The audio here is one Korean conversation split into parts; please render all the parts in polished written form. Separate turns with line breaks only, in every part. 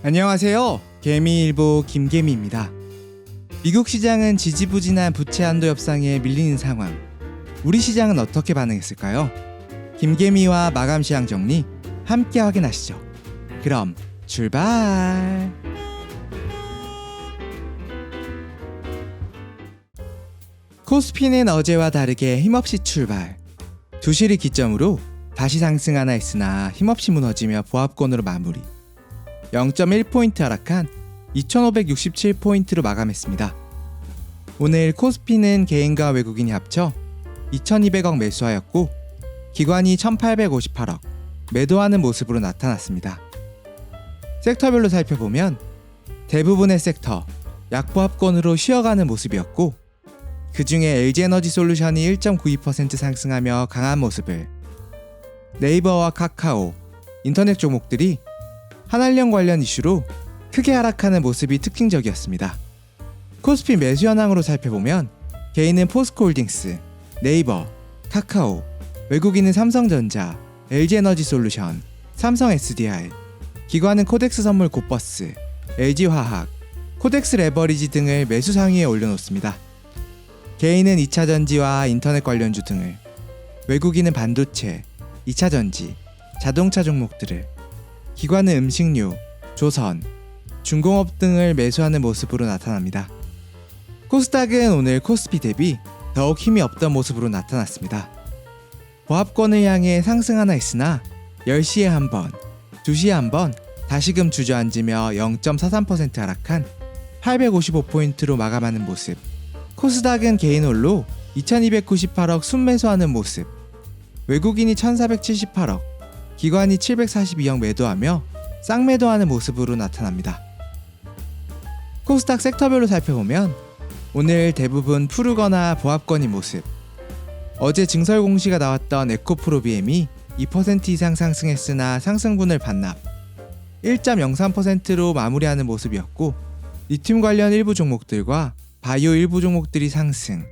안녕하세요. 개미일보 김개미입니다. 미국 시장은 지지부진한 부채 한도 협상에 밀리는 상황. 우리 시장은 어떻게 반응했을까요? 김개미와 마감 시황 정리 함께 확인하시죠. 그럼 출발! 코스피는 어제와 다르게 힘없이 출발. 2시를 기점으로 다시 상승하나 했으나 힘없이 무너지며 보합권으로 마무리. 0.1포인트 하락한 2567포인트로 마감했습니다. 오늘 코스피는 개인과 외국인이 합쳐 2200억 매수하였고 기관이 1858억 매도하는 모습으로 나타났습니다. 섹터별로 살펴보면 대부분의 섹터 약보합권으로 쉬어가는 모습이었고 그 중에 LG에너지솔루션이 1.92% 상승하며 강한 모습을, 네이버와 카카오, 인터넷 종목들이 한한령 관련 이슈로 크게 하락하는 모습이 특징적이었습니다. 코스피 매수 현황으로 살펴보면 개인은 포스코홀딩스, 네이버, 카카오, 외국인은 삼성전자, LG에너지솔루션, 삼성 SDI, 기관은 코덱스 선물 고버스, LG화학, 코덱스 레버리지 등을 매수 상위에 올려놓습니다. 개인은 2차전지와 인터넷 관련주 등을, 외국인은 반도체, 2차전지, 자동차 종목들을, 기관은 음식료, 조선, 중공업 등을 매수하는 모습으로 나타납니다. 코스닥은 오늘 코스피 대비 더욱 힘이 없던 모습으로 나타났습니다. 보합권을 향해 상승하나 했으나 10시에 한번, 2시에 한번 다시금 주저앉으며 0.43% 하락한 855포인트로 마감하는 모습. 코스닥은 개인홀로 2298억 순매수하는 모습, 외국인이 1478억, 기관이 742억 매도하며 쌍매도하는 모습으로 나타납니다. 코스닥 섹터별로 살펴보면 오늘 대부분 푸르거나 보합권인 모습. 어제 증설 공시가 나왔던 에코프로비엠이 2% 이상 상승했으나 상승분을 반납, 1.03%로 마무리하는 모습이었고 리튬 관련 일부 종목들과 바이오 일부 종목들이 상승,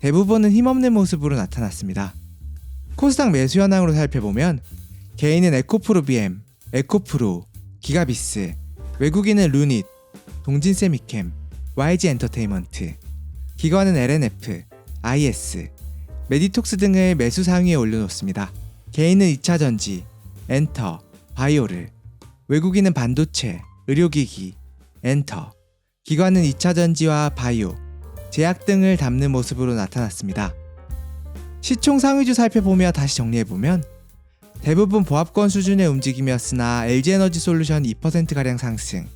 대부분은 힘없는 모습으로 나타났습니다. 코스닥 매수 현황으로 살펴보면 개인은 에코프로비엠, 에코프로, 기가비스, 외국인은 루닛, 동진세미캠, YG엔터테인먼트, 기관은 LNF, IS, 메디톡스 등을 매수 상위에 올려놓습니다. 개인은 2차전지, 엔터, 바이오를, 외국인은 반도체, 의료기기, 엔터, 기관은 2차전지와 바이오, 제약 등을 담는 모습으로 나타났습니다. 시총 상위주 살펴보며 다시 정리해보면 대부분 보합권 수준의 움직임이었으나 LG에너지솔루션 2%가량 상승,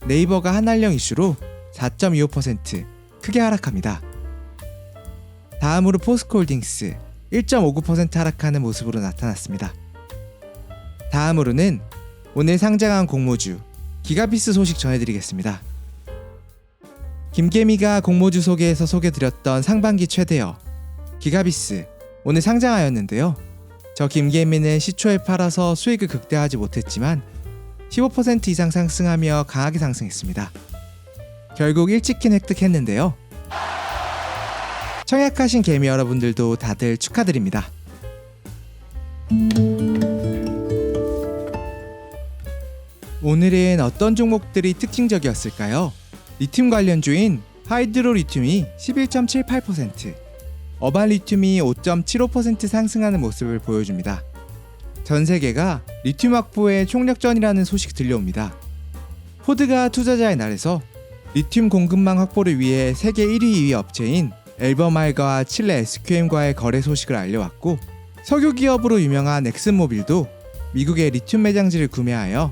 네이버가 한한령 이슈로 4.25% 크게 하락합니다. 다음으로 포스코홀딩스 1.59% 하락하는 모습으로 나타났습니다. 다음으로는 오늘 상장한 공모주 기가비스 소식 전해드리겠습니다. 김개미가 공모주 소개에서 소개드렸던 상반기 최대어 기가비스 오늘 상장하였는데요. 저 김개미는 시초에 팔아서 수익을 극대화하지 못했지만 15% 이상 상승하며 강하게 상승했습니다. 결국 일치킨 획득했는데요. 청약하신 개미 여러분들도 다들 축하드립니다. 오늘은 어떤 종목들이 특징적이었을까요? 리튬 관련주인 하이드로리튬이 11.78%, 어반리튬이 5.75% 상승하는 모습을 보여줍니다. 전 세계가 리튬 확보에 총력전이라는 소식 들려옵니다. 포드가 투자자의 날에서 리튬 공급망 확보를 위해 세계 1위 2위 업체인 엘버말과 칠레 SQM과의 거래 소식을 알려왔고 석유 기업으로 유명한 엑슨모빌도 미국의 리튬 매장지를 구매하여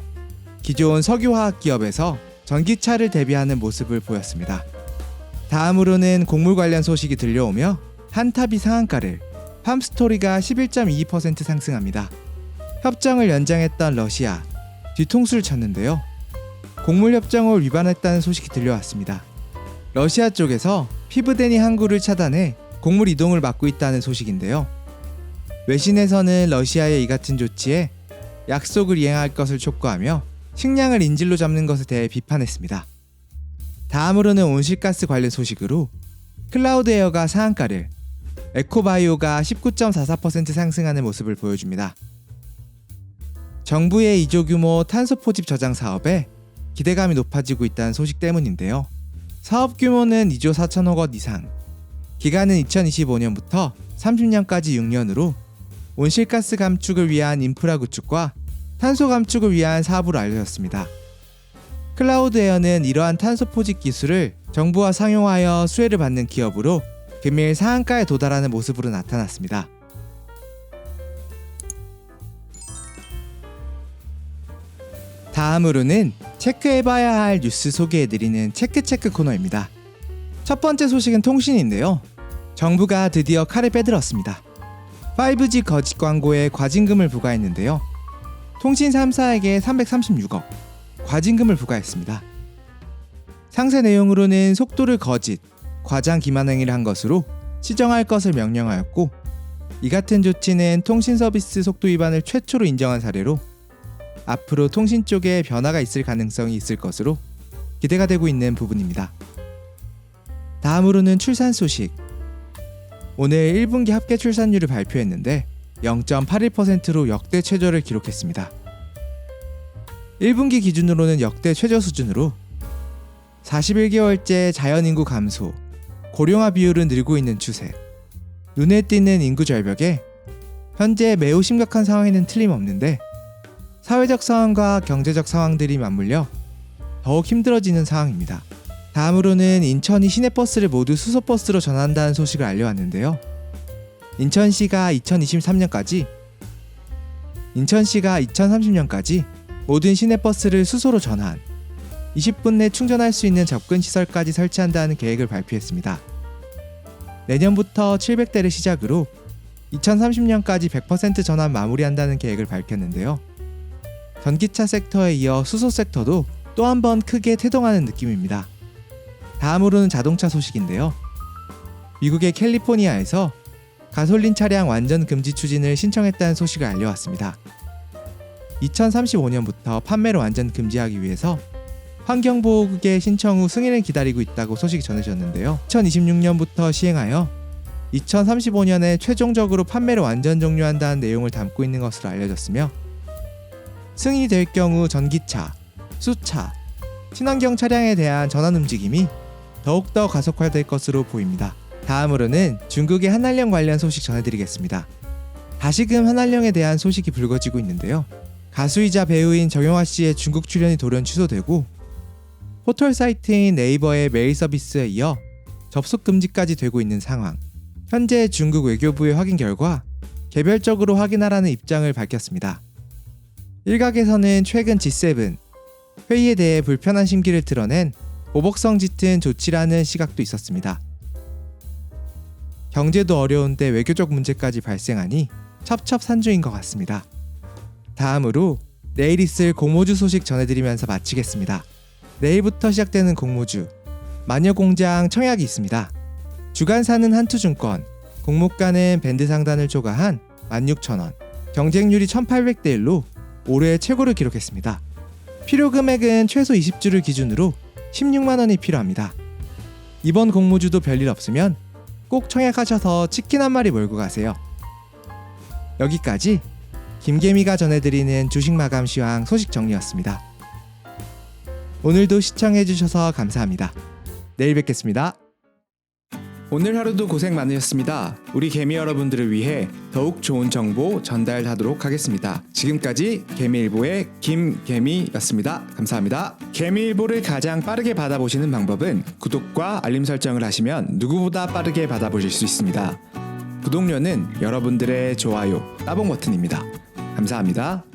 기존 석유화학 기업에서 전기차를 대비하는 모습을 보였습니다. 다음으로는 곡물 관련 소식이 들려오며 한탑이 상한가를, 팜스토리가 11.22% 상승합니다. 협정을 연장했던 러시아, 뒤통수를 쳤는데요. 곡물 협정을 위반했다는 소식이 들려왔습니다. 러시아 쪽에서 피브데니 항구를 차단해 곡물 이동을 막고 있다는 소식인데요. 외신에서는 러시아의 이 같은 조치에 약속을 이행할 것을 촉구하며 식량을 인질로 잡는 것에 대해 비판했습니다. 다음으로는 온실가스 관련 소식으로 클라우드에어가 상한가를, 에코바이오가 19.44% 상승하는 모습을 보여줍니다. 정부의 2조 규모 탄소 포집 저장 사업에 기대감이 높아지고 있다는 소식 때문인데요. 사업 규모는 2조 4천억 원 이상, 기간은 2025년부터 30년까지 6년으로 온실가스 감축을 위한 인프라 구축과 탄소 감축을 위한 사업으로 알려졌습니다. 클라우드에어는 이러한 탄소 포집 기술을 정부와 상용하여 수혜를 받는 기업으로 금일 상한가에 도달하는 모습으로 나타났습니다. 다음으로는 체크해봐야 할 뉴스 소개해드리는 체크체크 코너입니다. 첫 번째 소식은 통신인데요. 정부가 드디어 칼을 빼들었습니다. 5G 거짓 광고에 과징금을 부과했는데요. 통신 3사에게 336억 과징금을 부과했습니다. 상세 내용으로는 속도를 거짓, 과장 기만 행위를 한 것으로 시정할 것을 명령하였고, 이 같은 조치는 통신 서비스 속도 위반을 최초로 인정한 사례로 앞으로 통신 쪽에 변화가 있을 가능성이 있을 것으로 기대가 되고 있는 부분입니다. 다음으로는 출산 소식. 오늘 1분기 합계 출산율을 발표했는데 0.81%로 역대 최저를 기록했습니다. 1분기 기준으로는 역대 최저 수준으로 41개월째 자연인구 감소, 고령화 비율은 늘고 있는 추세, 눈에 띄는 인구 절벽에 현재 매우 심각한 상황에는 틀림없는데 사회적 상황과 경제적 상황들이 맞물려 더욱 힘들어지는 상황입니다. 다음으로는 인천이 시내버스를 모두 수소버스로 전환한다는 소식을 알려왔는데요. 인천시가 2030년까지 모든 시내버스를 수소로 전환, 20분 내 충전할 수 있는 접근시설까지 설치한다는 계획을 발표했습니다. 내년부터 700대를 시작으로 2030년까지 100% 전환 마무리한다는 계획을 밝혔는데요. 전기차 섹터에 이어 수소 섹터도 또 한 번 크게 태동하는 느낌입니다. 다음으로는 자동차 소식인데요. 미국의 캘리포니아에서 가솔린 차량 완전 금지 추진을 신청했다는 소식을 알려왔습니다. 2035년부터 판매를 완전 금지하기 위해서 환경보호국의 신청 후 승인을 기다리고 있다고 소식이 전해졌는데요. 2026년부터 시행하여 2035년에 최종적으로 판매를 완전 종료한다는 내용을 담고 있는 것으로 알려졌으며, 승인이 될 경우 전기차, 수차, 친환경 차량에 대한 전환 움직임이 더욱더 가속화될 것으로 보입니다. 다음으로는 중국의 한한령 관련 소식 전해드리겠습니다. 다시금 한한령에 대한 소식이 불거지고 있는데요. 가수이자 배우인 정영화 씨의 중국 출연이 돌연 취소되고, 포털 사이트인 네이버의 메일 서비스에 이어 접속 금지까지 되고 있는 상황. 현재 중국 외교부의 확인 결과 개별적으로 확인하라는 입장을 밝혔습니다. 일각에서는 최근 G7 회의에 대해 불편한 심기를 드러낸 보복성 짙은 조치라는 시각도 있었습니다. 경제도 어려운데 외교적 문제까지 발생하니 첩첩산중인 것 같습니다. 다음으로 내일 있을 공모주 소식 전해드리면서 마치겠습니다. 내일부터 시작되는 공모주, 마녀공장 청약이 있습니다. 주간사는 한투증권, 공모가는 밴드 상단을 초과한 16,000원, 경쟁률이 1800대 1로 올해 최고를 기록했습니다. 필요 금액은 최소 20주를 기준으로 16만원이 필요합니다. 이번 공모주도 별일 없으면 꼭 청약하셔서 치킨 한 마리 몰고 가세요. 여기까지 김개미가 전해드리는 주식 마감 시황 소식 정리였습니다. 오늘도 시청해주셔서 감사합니다. 내일 뵙겠습니다. 오늘 하루도 고생 많으셨습니다. 우리 개미 여러분들을 위해 더욱 좋은 정보 전달하도록 하겠습니다. 지금까지 개미일보의 김개미였습니다. 감사합니다. 개미일보를 가장 빠르게 받아보시는 방법은 구독과 알림 설정을 하시면 누구보다 빠르게 받아보실 수 있습니다. 구독료는 여러분들의 좋아요, 따봉 버튼입니다. 감사합니다.